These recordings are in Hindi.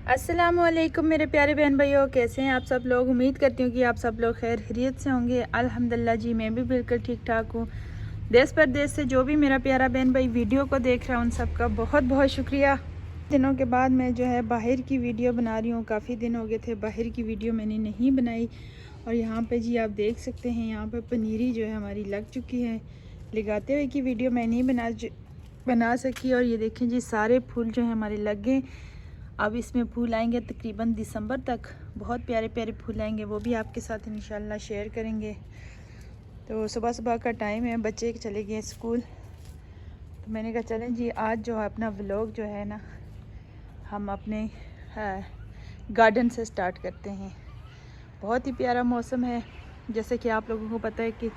अस्सलामुअलैकुम मेरे प्यारे बहन भाइयों, कैसे हैं आप सब लोग। उम्मीद करती हूँ कि आप सब लोग खैर खैरियत से होंगे। अल्हम्दुलिल्लाह जी, मैं भी बिल्कुल ठीक ठाक हूँ। देश परदेश से जो भी मेरा प्यारा बहन भाई वीडियो को देख रहा है उन सब का बहुत बहुत शुक्रिया। दिनों के बाद मैं जो है बाहर की वीडियो बना रही हूँ। काफ़ी दिन हो गए थे बाहर की वीडियो मैंने नहीं बनाई। और यहाँ पे जी आप देख सकते हैं, यहाँ पे पनीरी जो है हमारी लग चुकी है। लगाते हुए की वीडियो मैं नहीं बना सकी। और ये देखें जी, सारे फूल जो है हमारे लग गए। अब इसमें फूल आएंगे तकरीबन दिसंबर तक, बहुत प्यारे प्यारे फूल आएंगे, वो भी आपके साथ इंशाल्लाह शेयर करेंगे। तो सुबह सुबह का टाइम है, बच्चे चले गए स्कूल, तो मैंने कहा चलें जी आज जो है अपना व्लॉग जो है ना हम अपने गार्डन से स्टार्ट करते हैं। बहुत ही प्यारा मौसम है। जैसे कि आप लोगों को पता है कि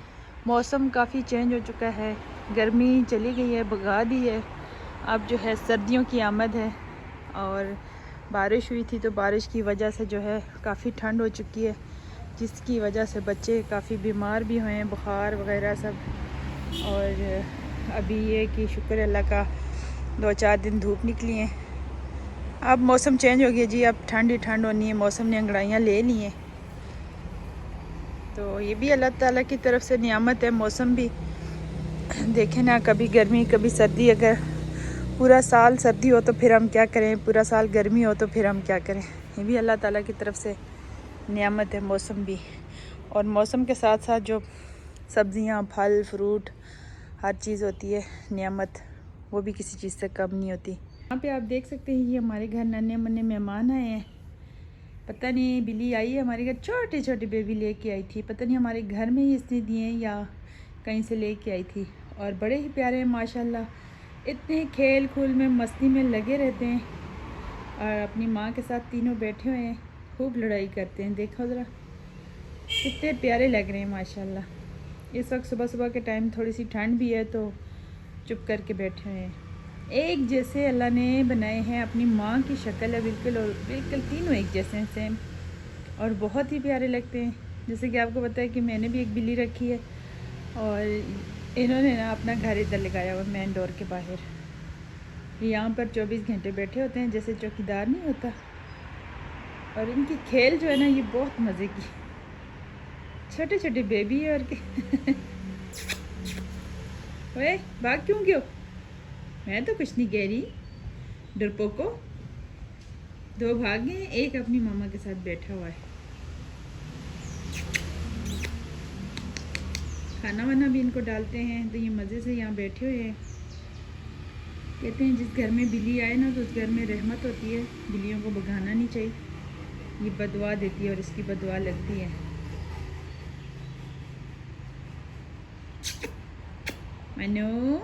मौसम काफ़ी चेंज हो चुका है, गर्मी चली गई है, भगा दी है। अब जो है सर्दियों की आमद है। और बारिश हुई थी तो बारिश की वजह से जो है काफ़ी ठंड हो चुकी है, जिसकी वजह से बच्चे काफ़ी बीमार भी हुए हैं, बुखार वगैरह सब। और अभी ये कि शुक्र अल्लाह का 2-4 दिन धूप निकली हैं। अब मौसम चेंज हो गया जी, अब ठंड ही ठंड होनी है, मौसम ने अंगड़ाइयाँ ले ली हैं। तो ये भी अल्लाह ताला की तरफ से नियामत है। मौसम भी देखें ना, कभी गर्मी कभी सर्दी। अगर पूरा साल सर्दी हो तो फिर हम क्या करें, पूरा साल गर्मी हो तो फिर हम क्या करें। ये भी अल्लाह ताला की तरफ से नियामत है मौसम भी। और मौसम के साथ साथ जो सब्ज़ियाँ, फल, फ्रूट, हर चीज़ होती है नियामत, वो भी किसी चीज़ से कम नहीं होती। यहाँ पे आप देख सकते हैं, ये हमारे घर नन्हे मुन्ने मेहमान आए हैं। पता नहीं बिल्ली आई है हमारे घर, छोटे छोटे बेबी लेके आई थी। पता नहीं हमारे घर में ही इसने दिए या कहीं से लेके आई थी। और बड़े ही प्यारे हैं माशाल्लाह, इतने खेल खूल में मस्ती में लगे रहते हैं। और अपनी माँ के साथ तीनों बैठे हुए हैं, खूब लड़ाई करते हैं। देखो ज़रा कितने प्यारे लग रहे हैं माशाल्लाह। इस वक्त सुबह सुबह के टाइम थोड़ी सी ठंड भी है तो चुप करके बैठे हुए हैं। एक जैसे अल्लाह ने बनाए हैं, अपनी माँ की शक्ल है बिल्कुल, और बिल्कुल तीनों एक जैसे हैं सेम, और बहुत ही प्यारे लगते हैं। जैसे कि आपको पता है कि मैंने भी एक बिल्ली रखी है, और इन्होंने ना अपना घर इधर लगाया हुआ मेन डोर के बाहर। यहाँ पर 24 घंटे बैठे होते हैं, जैसे चौकीदार नहीं होता। और इनकी खेल जो है ना, ये बहुत मज़े की, छोटे छोटे बेबी है। और ओए भाग क्यों गयो, मैं तो कुछ नहीं कह रही, डरपोको। दो भाग गए, एक अपनी मामा के साथ बैठा हुआ है। खाना वाना भी इनको डालते हैं तो ये मज़े से यहाँ बैठे हुए हैं। कहते हैं जिस घर में बिल्ली आए ना तो उस घर में रहमत होती है। बिल्लियों को भगाना नहीं चाहिए, ये बदुआ देती है और इसकी बदुआ लगती है। मनु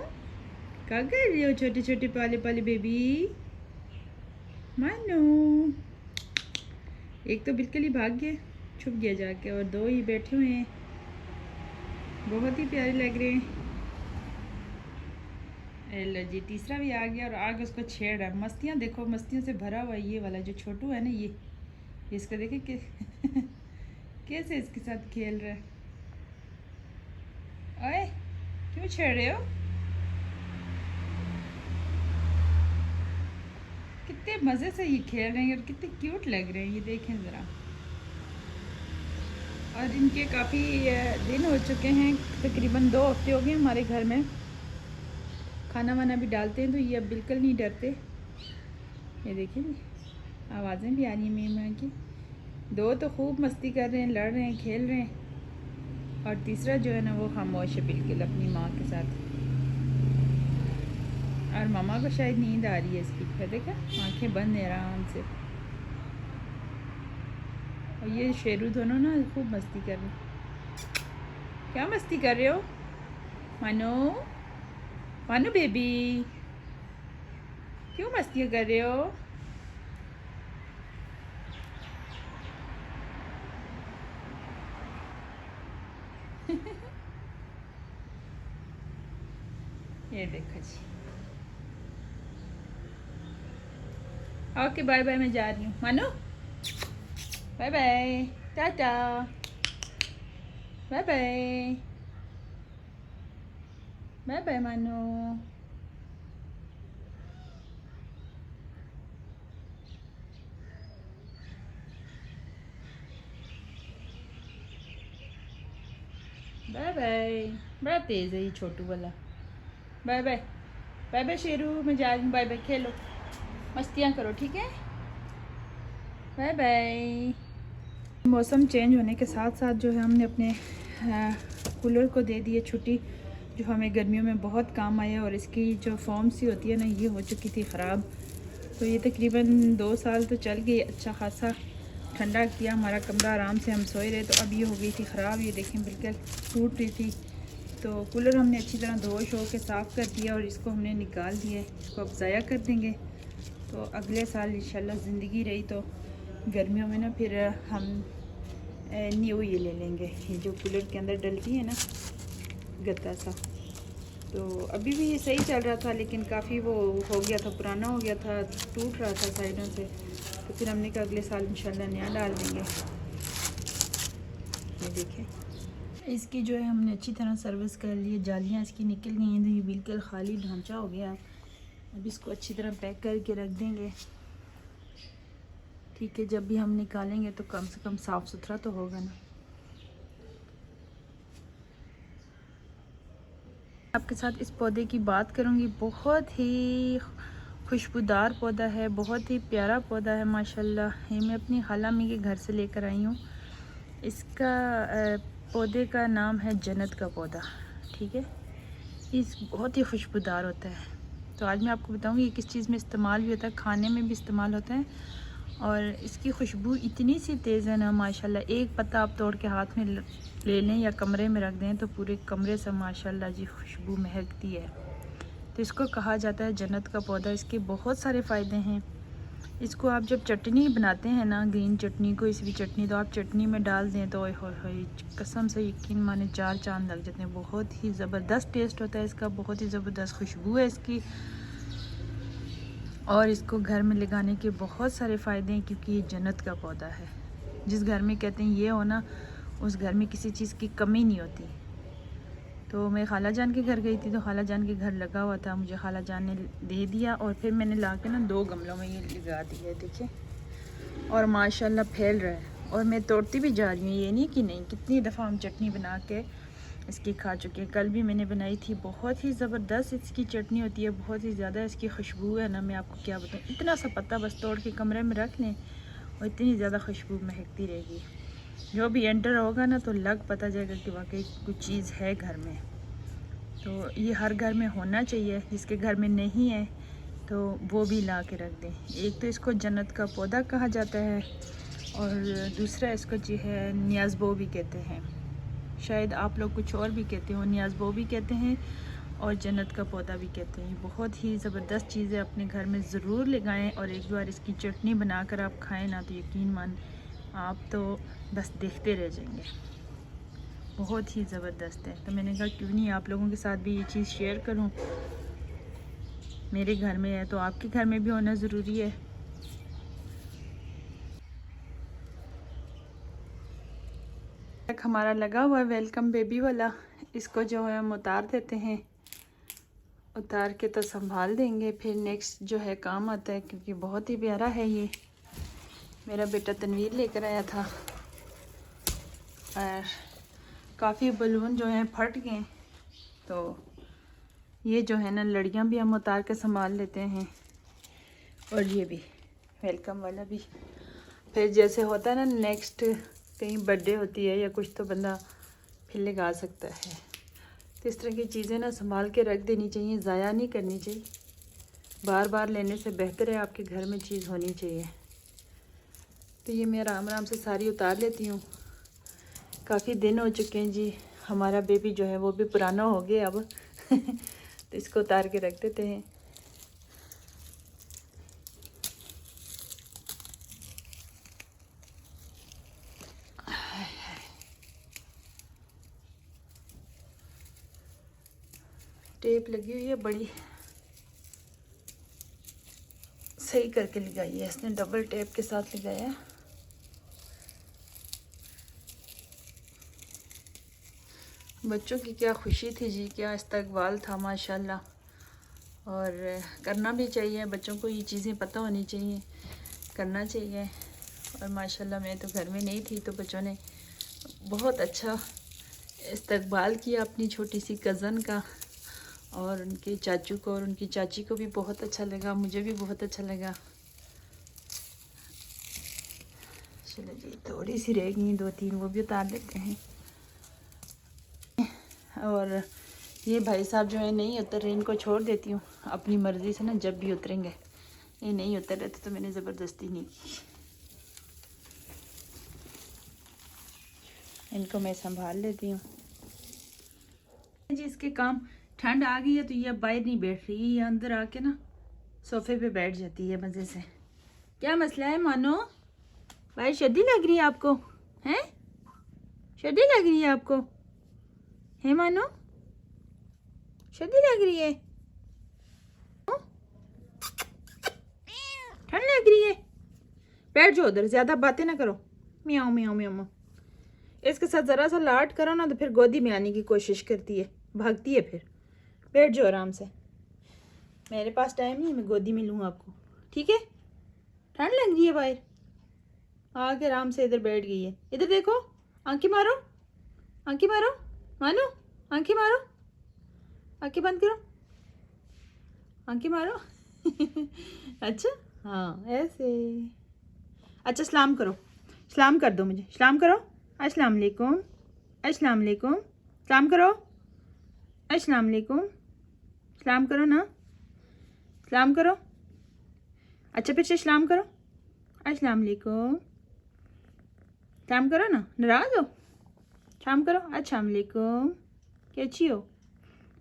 क्या कर रही हो, छोटे छोटे पाले पाले बेबी। मनु एक तो बिल्कुल ही भाग गया, छुप गया जाके, और दो ही बैठे हुए हैं, बहुत ही प्यारे लग रहे हैं। लो जी, तीसरा भी आ गया और आगे उसको छेड़ रहा है। मस्तियाँ देखो, मस्तियों से भरा हुआ है ये वाला जो छोटू है ना, ये इसको देखे कि कैसे इसके साथ खेल रहा है। ओए क्यों छेड़ रहे हो, कितने मज़े से ये खेल रहे हैं और कितने क्यूट लग रहे हैं, ये देखें ज़रा। और इनके काफ़ी दिन हो चुके हैं, तकरीबन 2 हफ्ते हो गए हमारे घर में। खाना वाना भी डालते हैं तो ये अब बिल्कुल नहीं डरते। ये देखिए जी, आवाज़ें भी आ रही हैं मेरी माँ की। दो तो खूब मस्ती कर रहे हैं, लड़ रहे हैं, खेल रहे हैं। और तीसरा जो है ना वो खामोश है बिल्कुल अपनी माँ के साथ। और मामा को शायद नींद आ रही है इसकी, फिर देखा आंखें बंद है आराम से। और ये शेरू दोनों ना खूब मस्ती कर रहे हैं। क्या मस्ती कर रहे हो मानो, मानो बेबी, क्यों मस्ती कर रहे हो। ये देखो जी। ओके बाय बाय, मैं जा रही हूँ मानो। Bye bye, ta-ta, bye bye, bye bye मानो। Bye bye. बड़ा तेज़ है ये छोटू वाला। Bye bye. Bye bye Sheru, मैं जा रही हूँ। बाय बाय, खेलो मस्तियाँ करो, ठीक है। Bye bye. मौसम चेंज होने के साथ साथ जो है हमने अपने कूलर को दे दी है छुट्टी, जो हमें गर्मियों में बहुत काम आया। और इसकी जो फॉर्म सी होती है ना, ये हो चुकी थी ख़राब। तो ये तकरीबन 2 साल तो चल गई, अच्छा खासा ठंडा किया हमारा कमरा, आराम से हम सोए रहे। तो अब ये हो गई थी ख़राब, ये देखें बिल्कुल टूट रही थी। तो कूलर हमने अच्छी तरह धो शो के साफ़ कर दिया और इसको हमने निकाल दिया। इसको अब ज़ाया कर देंगे। तो अगले साल इंशाल्लाह ज़िंदगी रही तो गर्मियों में ना फिर हम न्यू ये ले लेंगे, ये जो कूलर के अंदर डलती है ना गत्ता सा। तो अभी भी ये सही चल रहा था, लेकिन काफ़ी वो हो गया था, पुराना हो गया था, टूट रहा था साइडों से। तो फिर हमने कहा अगले साल इंशाल्लाह नया डाल देंगे। ये देखें, इसकी जो है हमने अच्छी तरह सर्विस कर ली, जालियाँ इसकी निकल गई हैं। तो ये बिल्कुल खाली ढांचा हो गया। अब इसको अच्छी तरह पैक करके रख देंगे, ठीक है। जब भी हम निकालेंगे तो कम से कम साफ़ सुथरा तो होगा ना। आपके साथ इस पौधे की बात करूंगी। बहुत ही खुशबूदार पौधा है, बहुत ही प्यारा पौधा है माशाल्लाह। ये मैं अपनी खाला अम्मी के घर से लेकर आई हूँ। इसका पौधे का नाम है जन्नत का पौधा, ठीक है। इस बहुत ही खुशबूदार होता है। तो आज मैं आपको बताऊंगी ये किस चीज़ में इस्तेमाल भी होता है, खाने में भी इस्तेमाल होता है। और इसकी खुशबू इतनी सी तेज़ है ना माशाल्लाह। एक पत्ता आप तोड़ के हाथ में ले लें या कमरे में रख दें तो पूरे कमरे से माशाल्लाह जी खुशबू महकती है। तो इसको कहा जाता है जन्नत का पौधा। इसके बहुत सारे फ़ायदे हैं। इसको आप जब चटनी बनाते हैं ना, ग्रीन चटनी, कोई सी भी चटनी, तो आप चटनी में डाल दें तो ओए कसम से यकीन माने 4 चांद लग जाते हैं। बहुत ही ज़बरदस्त टेस्ट होता है इसका, बहुत ही ज़बरदस्त खुशबू है इसकी। और इसको घर में लगाने के बहुत सारे फ़ायदे हैं, क्योंकि ये जन्नत का पौधा है। जिस घर में कहते हैं ये हो ना, उस घर में किसी चीज़ की कमी नहीं होती। तो मैं खाला जान के घर गई थी, तो खाला जान के घर लगा हुआ था, मुझे खाला जान ने दे दिया। और फिर मैंने ला के ना 2 गमलों में ये लगा दिया है, देखिए। और माशाल्लाह फैल रहा है। और मैं तोड़ती भी जा रही हूँ, ये नहीं कि नहीं। कितनी दफ़ा हम चटनी बना के इसकी खा चुके हैं। कल भी मैंने बनाई थी, बहुत ही ज़बरदस्त इसकी चटनी होती है, बहुत ही ज़्यादा इसकी खुशबू है ना, मैं आपको क्या बताऊँ। इतना सा पत्ता बस तोड़ के कमरे में रख लें और इतनी ज़्यादा खुशबू महकती रहेगी। जो भी एंटर होगा ना तो लग पता जाएगा कि वाकई कुछ चीज़ है घर में। तो ये हर घर में होना चाहिए। जिसके घर में नहीं है तो वो भी ला के रख दें। एक तो इसको जन्नत का पौधा कहा जाता है, और दूसरा इसको जो है नियाज़बो भी कहते हैं। शायद आप लोग कुछ और भी कहते हो, नियाज़बो भी कहते हैं और जन्नत का पौधा भी कहते हैं। बहुत ही ज़बरदस्त चीज़ है, अपने घर में ज़रूर लगाएं। और एक बार इसकी चटनी बनाकर आप खाएं ना, तो यकीन मान आप तो बस देखते रह जाएंगे। बहुत ही ज़बरदस्त है। तो मैंने कहा क्यों नहीं आप लोगों के साथ भी ये चीज़ शेयर करूं। मेरे घर में है तो आपके घर में भी होना ज़रूरी है। हमारा लगा हुआ है वेलकम बेबी वाला, इसको जो है हम उतार देते हैं। उतार के तो संभाल देंगे, फिर नेक्स्ट जो है काम आता है, क्योंकि बहुत ही प्यारा है ये। मेरा बेटा तनवीर लेकर आया था और काफ़ी बलून जो हैं फट गए। तो ये जो है ना लड़ियाँ भी हम उतार के संभाल लेते हैं। और ये भी वेलकम वाला भी, फिर जैसे होता है ना नेक्स्ट कहीं बर्थडे होती है या कुछ, तो बंदा फिर लगा सकता है। तो इस तरह की चीज़ें ना संभाल के रख देनी चाहिए, ज़ाया नहीं करनी चाहिए। बार बार लेने से बेहतर है आपके घर में चीज़ होनी चाहिए। तो ये मैं आराम आराम से सारी उतार लेती हूँ। काफ़ी दिन हो चुके हैं जी, हमारा बेबी जो है वो भी पुराना हो गया अब तो इसको उतार के रख देते हैं। टेप लगी हुई है, बड़ी सही करके लगाई है इसने, डबल टेप के साथ लगाया। बच्चों की क्या खुशी थी जी, क्या इस्तकबाल था माशाल्लाह। और करना भी चाहिए, बच्चों को ये चीज़ें पता होनी चाहिए, करना चाहिए। और माशाल्लाह मैं तो घर में नहीं थी, तो बच्चों ने बहुत अच्छा इस्तकबाल किया अपनी छोटी सी कज़न का, और उनके चाचू को और उनकी चाची को भी बहुत अच्छा लगा, मुझे भी बहुत अच्छा लगा। चलो जी, थोड़ी सी रह गई 2-3, वो भी उतार लेते हैं। और ये भाई साहब जो है नहीं उतर रहे, इनको छोड़ देती हूँ अपनी मर्ज़ी से ना, जब भी उतरेंगे। ये नहीं उतर रहे थे तो मैंने ज़बरदस्ती नहीं की। इनको मैं संभाल लेती हूँ जी। इसके काम, ठंड आ गई है तो ये अब बाहर नहीं बैठ रही, ये अंदर आके ना सोफे पे बैठ जाती है मज़े से। क्या मसला है मानो? भाई सर्दी लग रही है आपको? हैं? सर्दी लग रही है आपको? है मानो? सर्दी लग रही है? ठंड लग रही है? बैठ जाओ उधर, ज़्यादा बातें ना करो। म्याऊं म्याऊं म्याऊं। इसके साथ ज़रा सा लाड करो ना तो फिर गोदी में आने की कोशिश करती है, भागती है फिर। बैठ जाओ आराम से, मेरे पास टाइम नहीं, मैं गोदी में लूँ आपको, ठीक है? ठंड लग रही है बाहर, आके आराम से इधर बैठ गई है। इधर देखो, आंखें मारो, आंखें मारो मानो, आंखें मारो, आंखें बंद करो, आंखें मारो। अच्छा हाँ ऐसे। अच्छा सलाम करो, सलाम कर दो मुझे, सलाम करो। अस्सलाम वालेकुम, अस्सलाम वालेकुम, सलाम करो, अस्सलाम वालेकुम, सलाम करो ना, सलाम करो। अच्छा फिर से सलाम करो, अस्सलाम वालेकुम, सलाम करो ना, नाराज़ हो? सलाम करो, अस्सलाम वालेकुम, कैसी हो?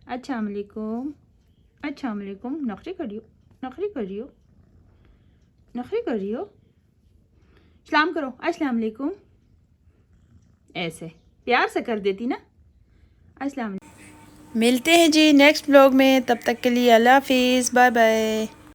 अस्सलाम वालेकुम, अस्सलाम वालेकुम। नखरे कर रही हो, नखरे कर रही हो, नखरे कर रही हो। सलाम करो, अस्सलाम वालेकुम। ऐसे प्यार से कर देती ना, अस्सलाम वालेकुम। मिलते हैं जी नेक्स्ट ब्लॉग में, तब तक के लिए अल्लाह हाफिज़, बाय बाय।